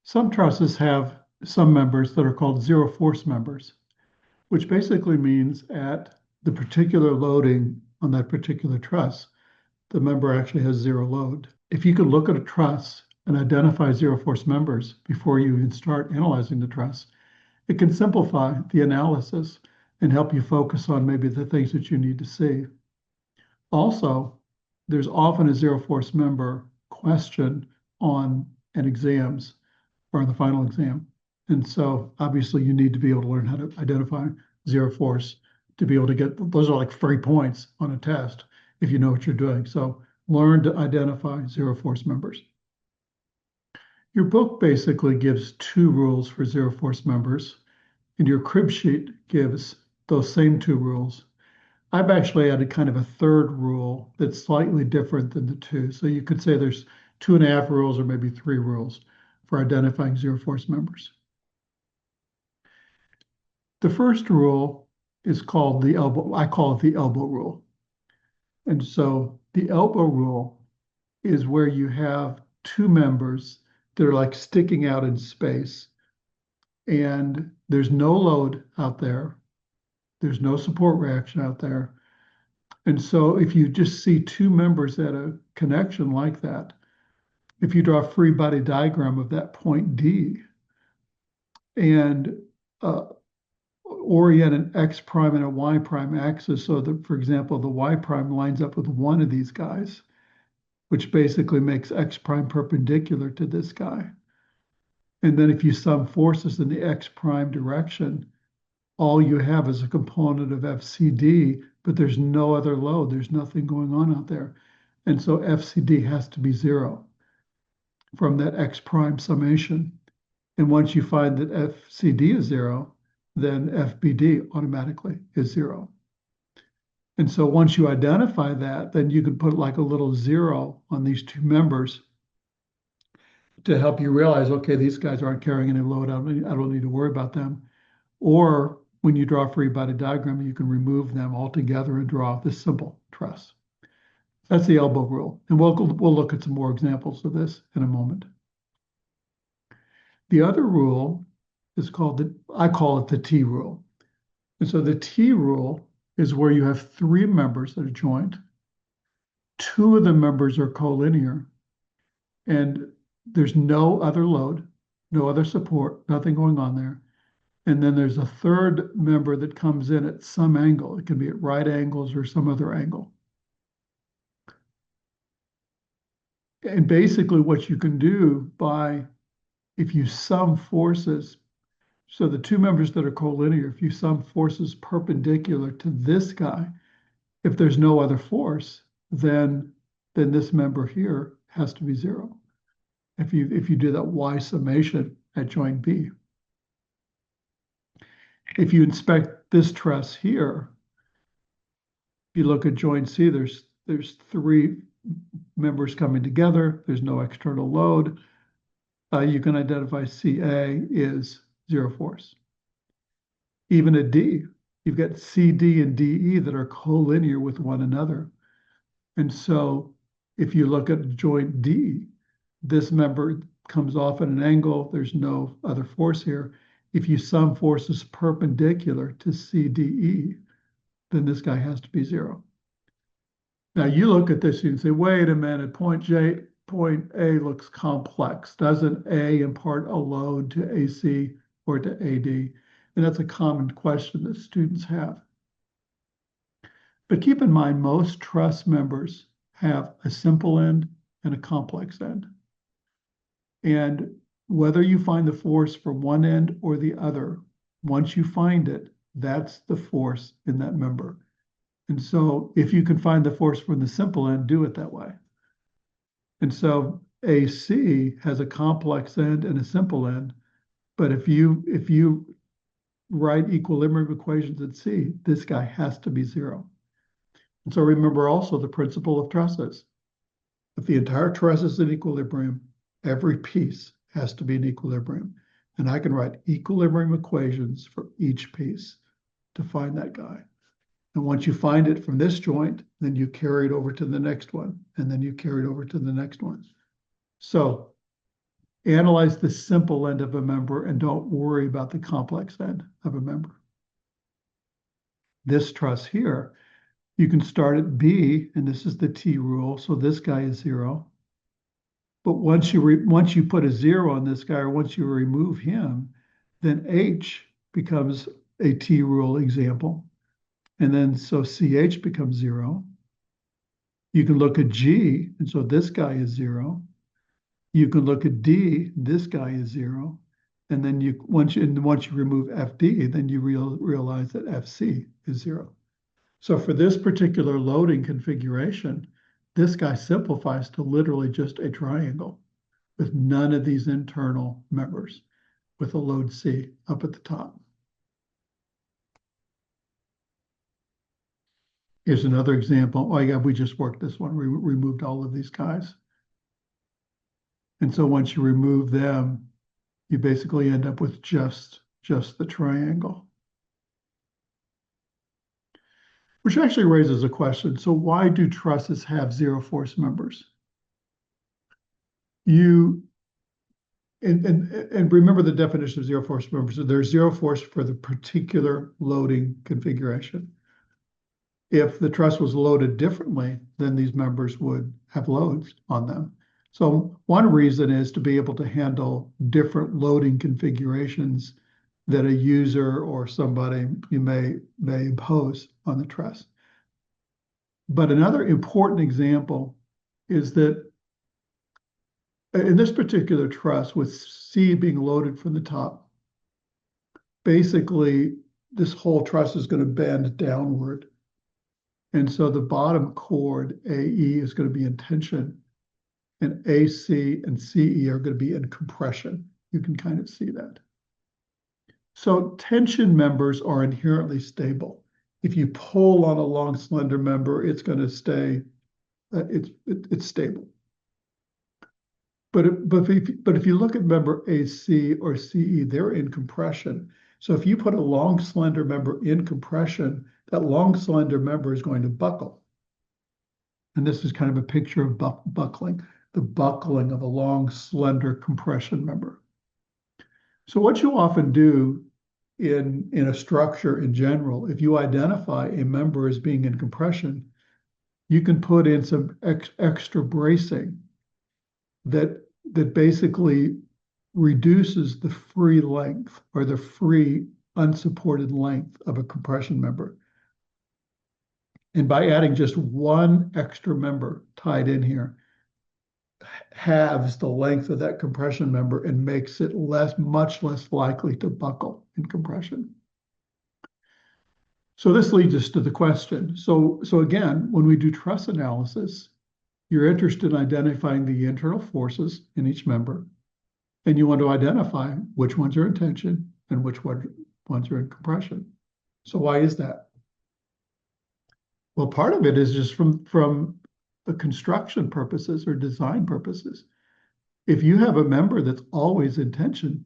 Some trusses have some members that are called zero force members, which basically means at the particular loading on that particular truss, the member actually has zero load. If you could look at a truss and identify zero force members before you even start analyzing the truss, it can simplify the analysis and help you focus on maybe the things that you need to see. Also, there's often a zero force member question on an exams or on the final exam. And so obviously you need to be able to learn how to identify zero force to be able to get, those are like free points on a test if you know what you're doing. So learn to identify zero force members. Your book basically gives two rules for zero force members, and your crib sheet gives those same two rules. I've actually added kind of a third rule that's slightly different than the two. So you could say there's 2.5 rules or maybe 3 rules for identifying zero force members. The first rule is called the elbow. I call it the elbow rule. And so the elbow rule is where you have two members that are like sticking out in space, and there's no load out there. There's no support reaction out there. And so if you just see two members at a connection like that, if you draw a free body diagram of that point D and orient an X prime and a Y prime axis so that, for example, the Y prime lines up with one of these guys, which basically makes X prime perpendicular to this guy. And then if you sum forces in the X prime direction, all you have is a component of FCD, but there's no other load. There's nothing going on out there. And so FCD has to be 0 from that X prime summation. And once you find that FCD is 0, then FBD automatically is 0. And so once you identify that, then you can put like a little 0 on these two members to help you realize, okay, these guys aren't carrying any load. I don't need to worry about them. Or when you draw a free body diagram, you can remove them altogether and draw this simple truss. That's the elbow rule. And we'll look at some more examples of this in a moment. The other rule is called, I call it the T rule. And so the T rule is where you have 3 members that are joint. 2 of the members are collinear, and there's no other load, no other support, nothing going on there. And then there's a third member that comes in at some angle. It can be at right angles or some other angle. And basically what you can do if you sum forces, so the 2 members that are collinear, if you sum forces perpendicular to this guy, if there's no other force, then this member here has to be 0. If you do that Y summation at joint B. If you inspect this truss here, if you look at joint C, there's 3 members coming together. There's no external load. You can identify CA is 0 force. Even at D, you've got CD and DE that are collinear with one another. And so if you look at joint D, this member comes off at an angle. There's no other force here. If you sum forces perpendicular to CDE, then this guy has to be 0. Now you look at this, you can say, wait a minute, point A looks complex. Doesn't A impart a load to AC or to AD? And that's a common question that students have. But keep in mind, most truss members have a simple end and a complex end. And whether you find the force from one end or the other, once you find it, that's the force in that member. And so if you can find the force from the simple end, do it that way. And so AC has a complex end and a simple end. But if you write equilibrium equations at C, this guy has to be 0. And so remember also the principle of trusses. If the entire truss is in equilibrium, every piece has to be in equilibrium. And I can write equilibrium equations for each piece to find that guy. And once you find it from this joint, then you carry it over to the next one, and then you carry it over to the next one. So analyze the simple end of a member and don't worry about the complex end of a member. This truss here, you can start at B, and this is the T rule, so this guy is 0. But once you put a 0 on this guy, or once you remove him, then H becomes a T rule example. And then so CH becomes 0. You can look at G, and so this guy is 0. You can look at D, this guy is 0. And then once you remove FD, then you realize that FC is 0. So for this particular loading configuration, this guy simplifies to literally just a triangle with none of these internal members, with a load C up at the top. Here's another example. Oh yeah, we just worked this one. We removed all of these guys. And so once you remove them, you basically end up with just the triangle. Which actually raises a question. So why do trusses have zero force members? And remember the definition of zero force members. So there's zero force for the particular loading configuration. If the truss was loaded differently, then these members would have loads on them. So one reason is to be able to handle different loading configurations that a user or somebody you may impose on the truss. But another important example is that in this particular truss, with C being loaded from the top, basically this whole truss is going to bend downward. And so the bottom chord, AE, is going to be in tension, and AC and CE are going to be in compression. You can kind of see that. So tension members are inherently stable. If you pull on a long, slender member, it's going to stay, it's stable. But if you look at member AC or CE, they're in compression. So if you put a long, slender member in compression, that long, slender member is going to buckle. And this is kind of a picture of buckling, the buckling of a long, slender compression member. So what you often do in a structure in general, if you identify a member as being in compression, you can put in some extra bracing that basically reduces the free length or the free unsupported length of a compression member. And by adding just one extra member tied in here, halves the length of that compression member and makes it much less likely to buckle in compression. So this leads us to the question. So again, when we do truss analysis, you're interested in identifying the internal forces in each member, and you want to identify which ones are in tension and which ones are in compression. So why is that? Well, part of it is just from the construction purposes or design purposes. If you have a member that's always in tension,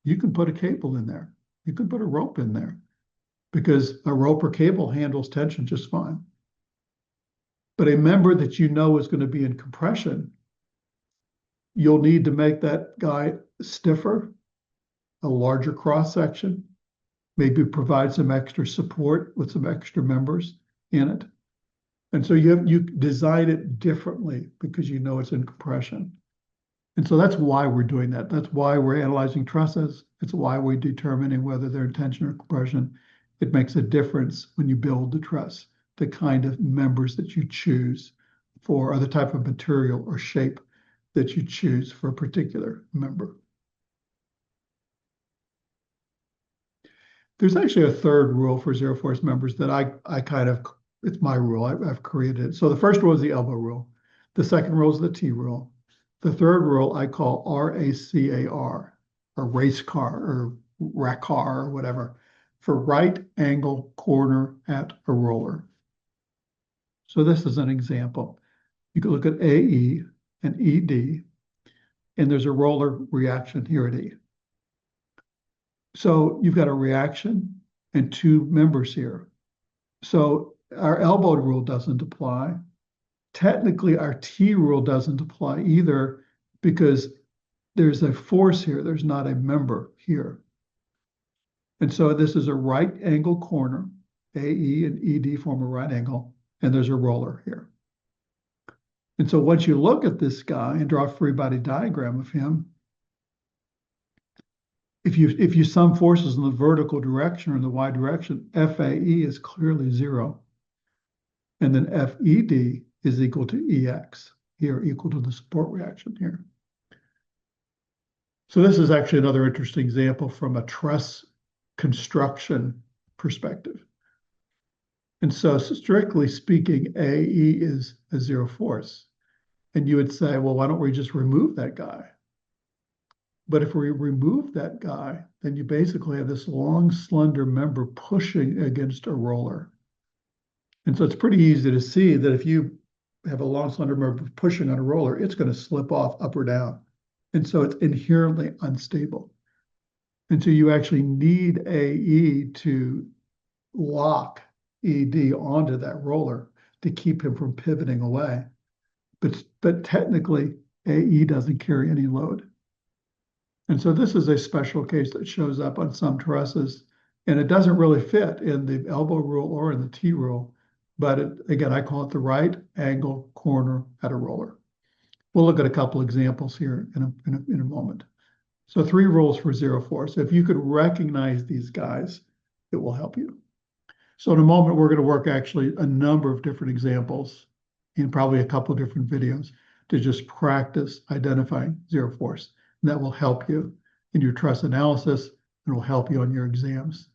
you can put a cable in there. You can put a rope in there because a rope or cable handles tension just fine. But a member that you know is going to be in compression, you'll need to make that guy stiffer, a larger cross section, maybe provide some extra support with some extra members in it. And so you design it differently because you know it's in compression. And so that's why we're doing that. That's why we're analyzing trusses. It's why we're determining whether they're in tension or compression. It makes a difference when you build the truss, the kind of members that you choose for, or the type of material or shape that you choose for a particular member. There's actually a third rule for zero force members that I kind of, it's my rule, I've created it. So the first rule is the elbow rule. The second rule is the T rule. The third rule I call RACAR, or RACAR, or RACAR, or whatever, for right angle corner at a roller. So this is an example. You can look at AE and ED, and there's a roller reaction here at E. So you've got a reaction and two members here. So our elbow rule doesn't apply. Technically, our T rule doesn't apply either because there's a force here. There's not a member here. And so this is a right angle corner. AE and ED form a right angle, and there's a roller here. And so once you look at this guy and draw a free body diagram of him, if you sum forces in the vertical direction or in the y direction, FAE is clearly 0. And then FED is equal to EX here, equal to the support reaction here. So this is actually another interesting example from a truss construction perspective. And so strictly speaking, AE is a 0 force. And you would say, well, why don't we just remove that guy? But if we remove that guy, then you basically have this long, slender member pushing against a roller. And so it's pretty easy to see that if you have a long, slender member pushing on a roller, it's going to slip off up or down. And so it's inherently unstable. And so you actually need AE to lock ED onto that roller to keep him from pivoting away. But technically, AE doesn't carry any load. And so this is a special case that shows up on some trusses, and it doesn't really fit in the elbow rule or in the T rule. But again, I call it the right angle corner at a roller. We'll look at a couple examples here in a moment. So 3 rules for 0 force. If you could recognize these guys, it will help you. So in a moment, we're going to work actually a number of different examples in probably a couple of different videos to just practice identifying 0 force. And that will help you in your truss analysis and will help you on your exams.